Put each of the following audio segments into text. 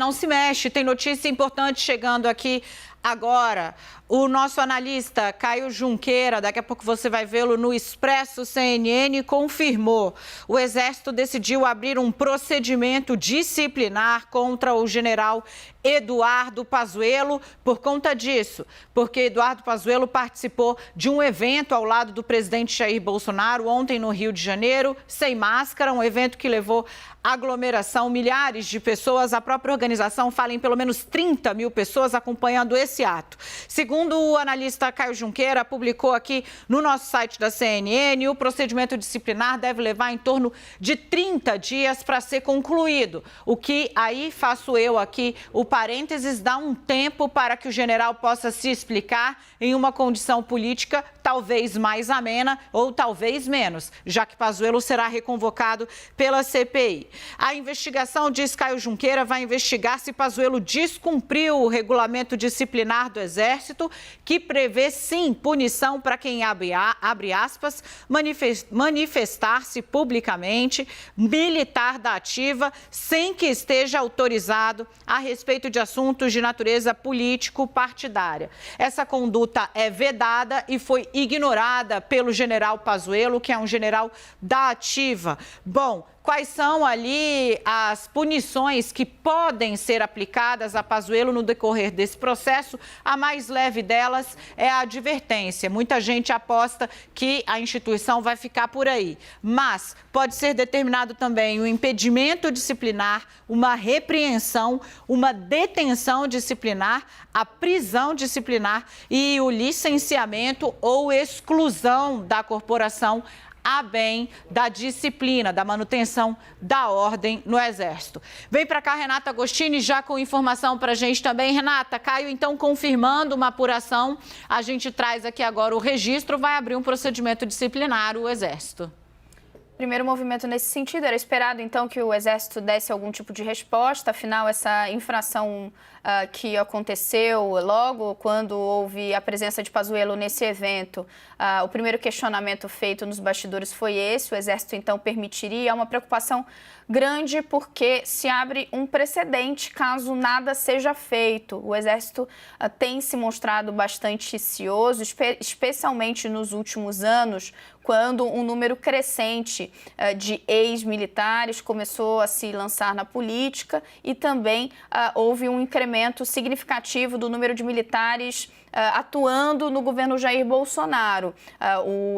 não se mexe. Tem notícia importante chegando aqui agora. O nosso analista Caio Junqueira, daqui a pouco você vai vê-lo no Expresso CNN, confirmou. O Exército decidiu abrir um procedimento disciplinar contra o general Eduardo Pazuello por conta disso, porque Eduardo Pazuello participou de um evento ao lado do presidente Jair Bolsonaro ontem no Rio de Janeiro, sem máscara, um evento que levou aglomeração, milhares de pessoas. A própria organização fala em pelo menos 30 mil pessoas acompanhando esse ato. Segundo o analista Caio Junqueira, publicou aqui no nosso site da CNN, o procedimento disciplinar deve levar em torno de 30 dias para ser concluído. O que aí faço eu aqui, o parênteses, dá um tempo para que o general possa se explicar em uma condição política talvez mais amena ou talvez menos, já que Pazuello será reconvocado pela CPI. A investigação, diz Caio Junqueira, vai investigar se Pazuello descumpriu o regulamento disciplinar do Exército, que prevê, sim, punição para quem, abre aspas, manifestar-se publicamente, militar da ativa, sem que esteja autorizado a respeito de assuntos de natureza político-partidária. Essa conduta é vedada e foi ignorada pelo general Pazuello, que é um general da ativa. Bom, quais são ali as punições que podem ser aplicadas a Pazuello no decorrer desse processo? A mais leve delas é a advertência. Muita gente aposta que a instituição vai ficar por aí, mas pode ser determinado também o impedimento disciplinar, uma repreensão, uma detenção disciplinar, a prisão disciplinar e o licenciamento ou exclusão da corporação a bem da disciplina, da manutenção da ordem no Exército. Vem para cá Renata Agostini já com informação para a gente também. Renata, Caio, então, confirmando uma apuração, a gente traz aqui agora o registro, vai abrir um procedimento disciplinar o Exército. Primeiro movimento nesse sentido, era esperado então que o Exército desse algum tipo de resposta, afinal essa infração que aconteceu logo quando houve a presença de Pazuello nesse evento, o primeiro questionamento feito nos bastidores foi esse, o Exército então permitiria, é uma preocupação grande porque se abre um precedente caso nada seja feito. O Exército tem se mostrado bastante cioso, especialmente nos últimos anos, quando um número crescente de ex-militares começou a se lançar na política e também houve um incremento significativo do número de militares atuando no governo Jair Bolsonaro.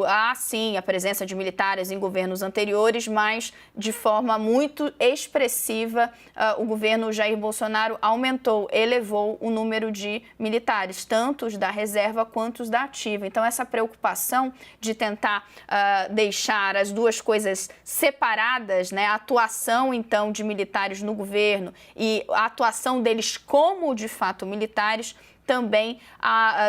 Há, sim, a presença de militares em governos anteriores, mas de forma muito expressiva, o governo Jair Bolsonaro aumentou, elevou o número de militares, tanto os da reserva quanto os da ativa. Então, essa preocupação de tentar deixar as duas coisas separadas, né, a atuação, então, de militares no governo e a atuação deles como, de fato, militares,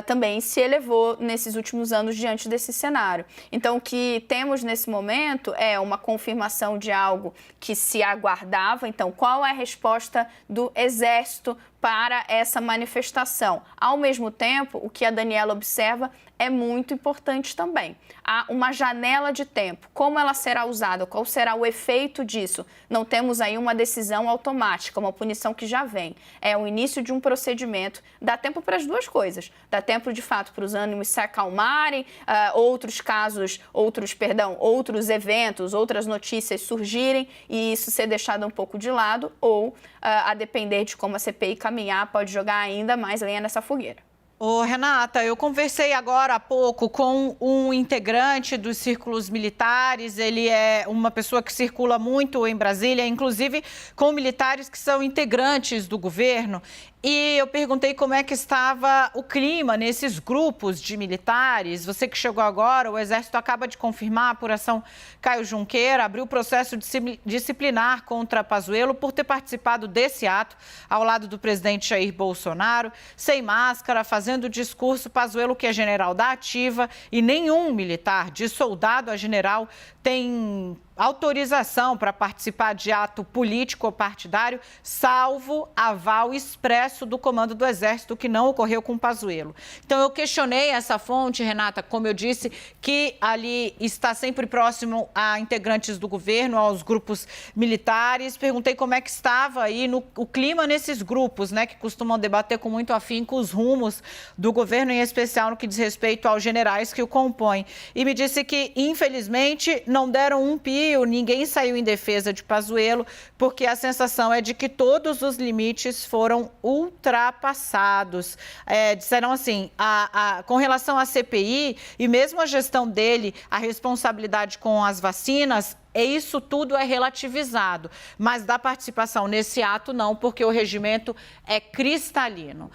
também se elevou nesses últimos anos diante desse cenário. Então, o que temos nesse momento é uma confirmação de algo que se aguardava. Então, qual é a resposta do Exército para essa manifestação? Ao mesmo tempo, o que a Daniela observa é muito importante também. Há uma janela de tempo. Como ela será usada? Qual será o efeito disso? Não temos aí uma decisão automática, uma punição que já vem. É o início de um procedimento. Dá tempo para as duas coisas. Dá tempo, de fato, para os ânimos se acalmarem, outros eventos, outras notícias surgirem e isso ser deixado um pouco de lado ou, a depender de como a CPI caminhar, pode jogar ainda mais lenha nessa fogueira. Ô, Renata, eu conversei agora há pouco com um integrante dos círculos militares, ele é uma pessoa que circula muito em Brasília, inclusive com militares que são integrantes do governo. E eu perguntei como é que estava o clima nesses grupos de militares. Você que chegou agora, o Exército acaba de confirmar a apuração. Caio Junqueira abriu processo disciplinar contra Pazuello por ter participado desse ato ao lado do presidente Jair Bolsonaro, sem máscara, fazendo discurso. Pazuello, que é general da ativa, e nenhum militar, de soldado a general, tem autorização para participar de ato político ou partidário, salvo aval expresso do comando do Exército, que não ocorreu com Pazuello. Então, eu questionei essa fonte, Renata, como eu disse, que ali está sempre próximo a integrantes do governo, aos grupos militares. Perguntei como é que estava aí o clima nesses grupos, né, que costumam debater com muito afinco os rumos do governo, em especial no que diz respeito aos generais que o compõem. E me disse que, infelizmente, não deram um pio, ninguém saiu em defesa de Pazuello, porque a sensação é de que todos os limites foram ultrapassados. Disseram assim, com relação à CPI e mesmo a gestão dele, a responsabilidade com as vacinas, isso tudo é relativizado, mas da participação nesse ato não, porque o regimento é cristalino.